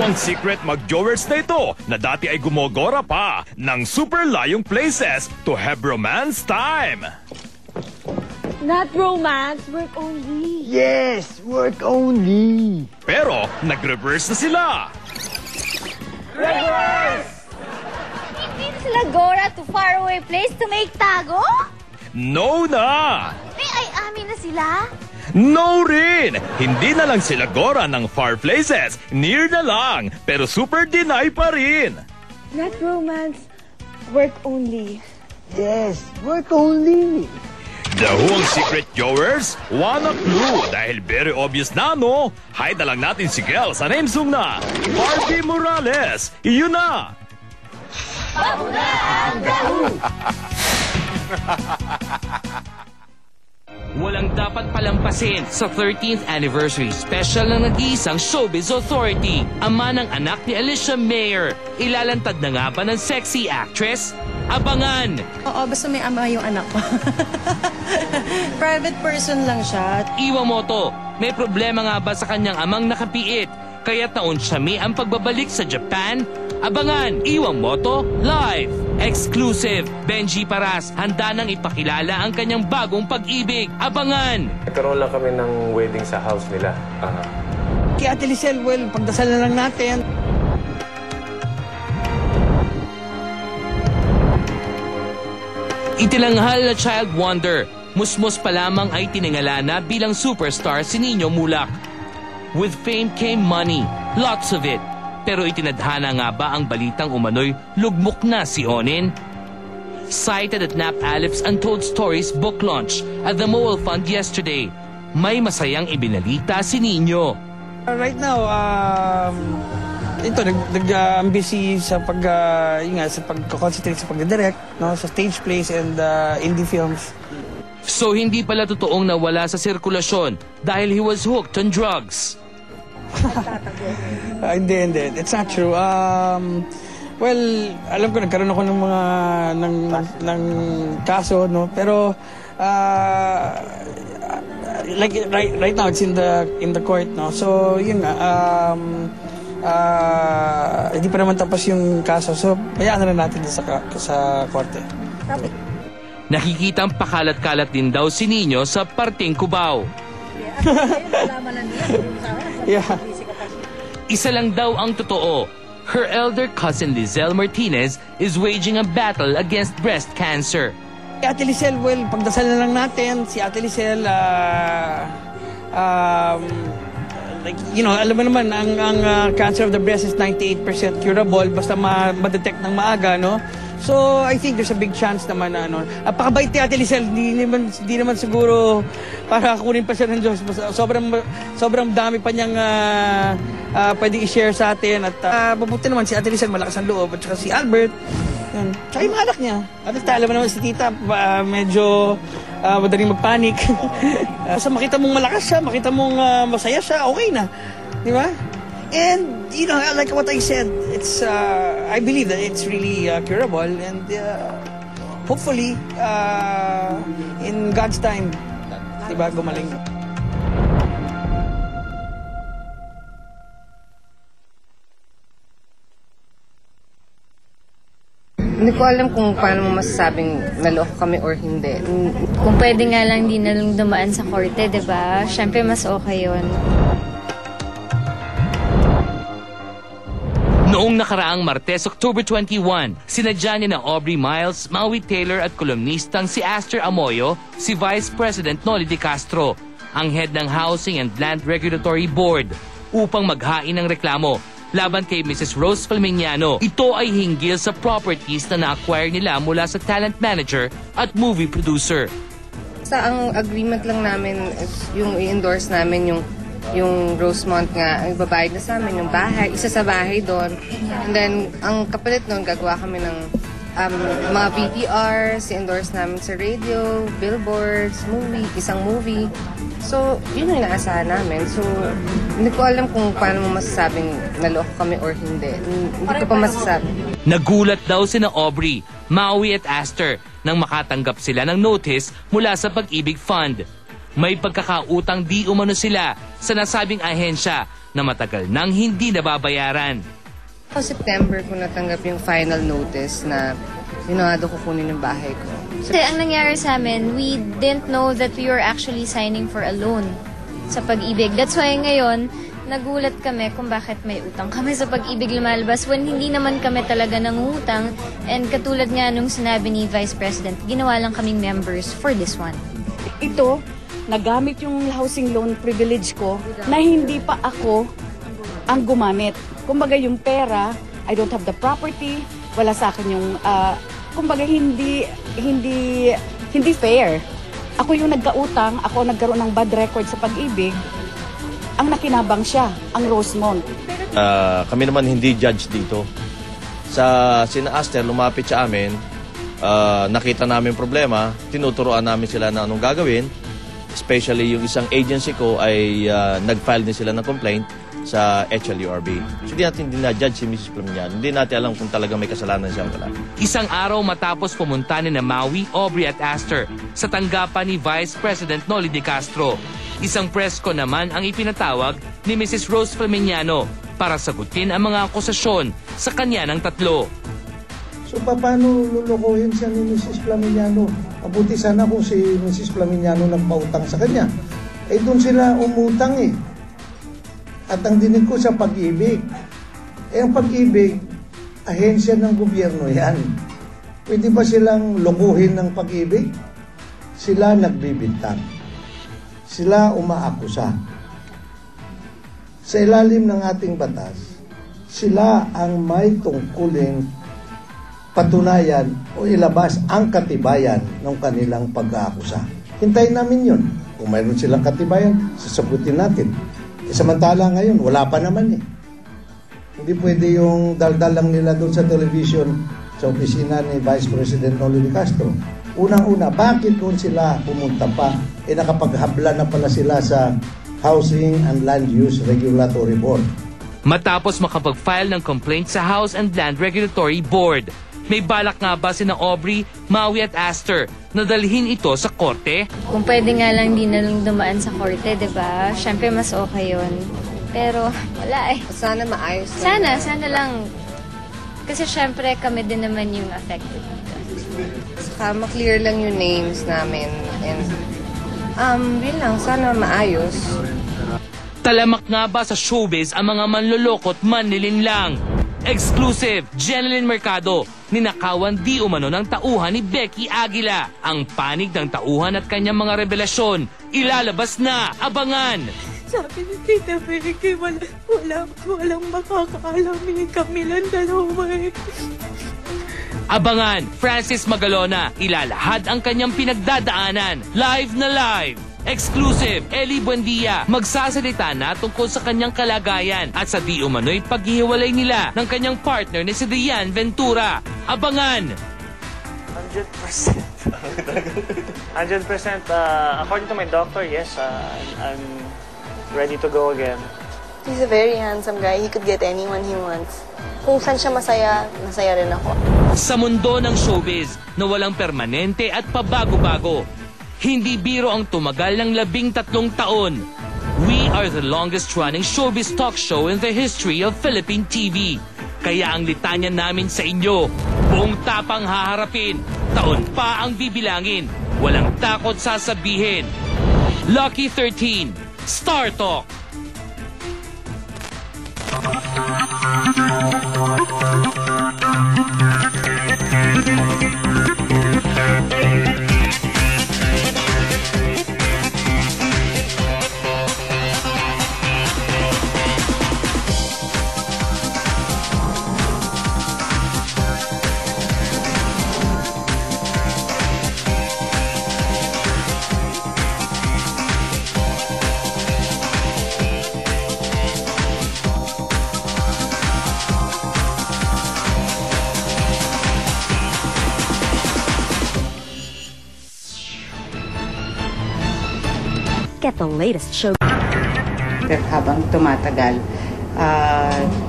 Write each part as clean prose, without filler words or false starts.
ang secret mag-jowers na ito na dati ay gumogora pa ng super layong places to have romance time. Not romance, work only. Yes, work only. Pero nag-reverse na sila. Reverse! Hindi na sila gora to faraway place to make tago? No na! Ay amin na sila? No rin! Hindi na lang sila gora ng far places. Near na lang, pero super deny pa rin. Not romance, work only. Yes, work only. The whole secret jowers? Wanna clue dahil very obvious na, no? Hide na lang natin si Gel sa namesong na Barbie Morales. Iyon na! Walang dapat palampasin sa 13th anniversary special ng nag-iisang showbiz authority. Ama ng anak ni Alicia Mayer. Ilalantad na nga ba ng sexy actress? Abangan! Oo, basta may ama yung anak ko. Private person lang siya. Iwamoto, may problema nga ba sa kanyang amang nakapiit? Kaya't naunsiyami ang pagbabalik sa Japan? Abangan, Iwamoto Live! Exclusive, Benji Paras, handa nang ipakilala ang kanyang bagong pag-ibig. Abangan! Nagkaroon lang kami ng wedding sa house nila. Kay Ate Lisel, well, pagdasal na lang natin. Itilanghal na child wonder, musmos pa lamang ay tiningala bilang superstar si Nino Mulak. With fame came money, lots of it. Pero itinadhana nga ba ang balitang umano'y lugmok na si Onin? Cited at Nap Alip's Untold Stories book launch at the Mowal Fund yesterday, may masayang ibinalita si Nino. Right now, I'm busy sa pag-concentrate sa pag-direct, no, sa stage plays and indie films. So hindi pala totoong nawala sa sirkulasyon dahil he was hooked on drugs. Hindi. It's not true. Well, alam ko nagkaroon ako ng mga ng kaso, no, pero like right now it's in the court, no. So yun nga, hindi pa naman tapos yung kaso. So hayaan na natin sa korte. Nakikitang pakalat-kalat din daw si Nino sa parting Cubao. Yeah. Isa lang daw ang totoo. Her elder cousin Lizelle Martinez is waging a battle against breast cancer. Ate Lisel, well, pagdasal na lang natin. Si Ate Lisel, like, you know, alam mo naman, ang cancer of the breast is 98% curable basta ma-detect ng maaga, no? So, I think there's a big chance naman na, ano, apakabait ni Ate Lisel, hindi naman siguro para kunin pa siya ng Diyos. Sobrang dami pa niyang pwede i-share sa atin. At mabuti naman si Ate Lisel, malakas ang loob. At saka si Albert, yun. Tsaka yung mga anak niya. At alam mo naman si Tita, medyo madaling magpanik. Basta makita mong malakas siya, makita mong masaya siya, okay na. Di ba? And, you know, like what I said, it's, I believe that it's really curable and hopefully, in God's time, diba, gumaling. Hindi ko alam kung paano mo masasabing naloko kami or hindi. Kung pwede nga lang, di na lang dumaan sa korte, diba? Siyempre, mas okay yun. Noong nakaraang Martes, October 21, sinadya ni na Aubrey Miles, Maui Taylor at kolumnistang si Aster Amoyo, si Vice President Noli De Castro, ang head ng Housing and Land Regulatory Board, upang maghain ng reklamo laban kay Mrs. Rose Falmignano. Ito ay hinggil sa properties na na-acquire nila mula sa talent manager at movie producer. Sa ang agreement lang namin is yung i-endorse namin yung Rosemont nga, ang babayad na sa amin, yung bahay, isa sa bahay doon. And then, ang kapalit noon, gagawa kami ng mga VTRs, i-endorse namin sa radio, billboards, isang movie. So, yun yung inaasahan namin. So, hindi ko alam kung paano mo masasabing naloko kami or hindi. Hindi ko pa masasabi. Nagulat daw sina Aubrey, Maui at Aster nang makatanggap sila ng notice mula sa Pag-ibig Fund. May pagkakautang di umano sila sa nasabing ahensya na matagal nang hindi nababayaran. September ko natanggap yung final notice na sinado kukunin yung bahay ko. Kasi ang nangyari sa amin, we didn't know that we were actually signing for a loan sa Pag-ibig. That's why ngayon, nagulat kami kung bakit may utang kami sa Pag-ibig lumalabas when hindi naman kami talaga nangungutang. And katulad nga nung sinabi ni Vice President, ginawa lang kaming members for this one. Ito, nagamit yung housing loan privilege ko na hindi pa ako ang gumamit. Kumbaga yung pera, I don't have the property, wala sa akin yung, kumbaga hindi fair. Ako yung nagkautang, ako nagkaroon ng bad record sa Pag-ibig, ang nakinabang siya, ang Rosemont. Kami naman hindi judge dito. Sina Aster, lumapit sa amin, nakita namin problema, tinuturoan namin sila na anong gagawin. Especially yung isang agency ko ay nag-file din sila ng complaint sa HLURB. So hindi natin dinajudge si Mrs. Flamiñano. Hindi natin alam kung talaga may kasalanan siya o wala. Isang araw matapos pumunta ni Maui, Aubrey at Aster sa tanggapan ni Vice President Noli de Castro. Isang presko naman ang ipinatawag ni Mrs. Rose Flamiñano para sagutin ang mga akusasyon sa kanya ng tatlo. So paano lulukuhin siya ni Mrs. Flamiñano? Mabuti sana kung si Mrs. Flamiñano nagpautang sa kanya. Eh doon sila umutang eh. At ang dinig ko sa Pag-ibig. Eh ang Pag-ibig, ahensya ng gobyerno yan. Pwede ba silang lukuhin ng Pag-ibig? Sila nagbibintang. Sila umaakusa. Sa ilalim ng ating batas, sila ang may tungkuling patunayan o ilabas ang katibayan ng kanilang pag-aakusa. Hintayin namin yun. Kung mayroon silang katibayan, sasagutin natin. Samantala ngayon, wala pa naman eh. Hindi pwede yung daldal lang nila doon sa television sa opisina ni Vice President Noli de Castro. Unang-una, bakit doon sila pumunta pa? Eh nakapaghabla na pala sila sa Housing and Land Use Regulatory Board. Matapos makapag-file ng complaint sa House and Land Regulatory Board, may balak nga ba sina Aubrey, Maui at Aster na dalhin ito sa korte? Kung pwede nga lang di na lang dumaan sa korte, di ba? Siyempre mas okay yun. Pero wala eh. Sana maayos lang. Sana lang. Kasi siyempre kami din naman yung affected. Saka ma-clear lang yung names namin. And yun lang, sana maayos. Talamak nga ba sa showbiz ang mga manlolokot manlilinlang? Exclusive, Jeneline Mercado, ninakawan di umano ng tauhan ni Becky Aguila. Ang panig ng tauhan at kanyang mga revelasyon, ilalabas na, abangan! Sabi ni Tita Becky, walang makakaalam eh. Kami lang dalawa eh. Abangan, Francis Magalona, ilalahad ang kanyang pinagdadaanan. Live na live! Exclusive, Ellie Buendia, magsasalita na tungkol sa kanyang kalagayan at sa di umano'y paghihiwalay nila ng kanyang partner na si Rian Ventura. Abangan! 100%. 100%. According to my doctor, yes, I'm ready to go again. He's a very handsome guy. He could get anyone he wants. Kung saan siya masaya, masaya rin ako. Sa mundo ng showbiz na walang permanente at pabago-bago, hindi biro ang tumagal ng 13 taon. We are the longest-running showbiz talk show in the history of Philippine TV. Kaya ang litanya namin sa inyo, buong tapang haharapin, taon pa ang bibilangin, walang takot sasabihin. Lucky 13, Star Talk. Get the latest show. Pero habang tumatagal,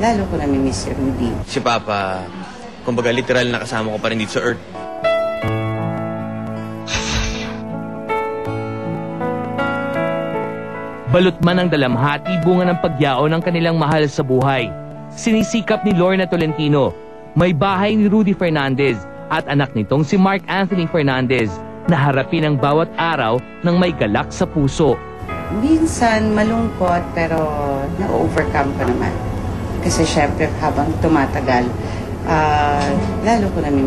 lalo ko nami-miss si Rudy. Si Papa, kumbaga literal na kasama ko pa rin dito sa Earth. Balot man ang dalamhati, bunga ng pagyao ng kanilang mahal sa buhay. Sinisikap ni Lorna Tolentino, may bahay ni Rudy Fernandez at anak nitong si Mark Anthony Fernandez na harapin ang bawat araw ng may galak sa puso. Minsan malungkot pero na-overcome ko naman. Kasi syempre habang tumatagal, lalo ko namin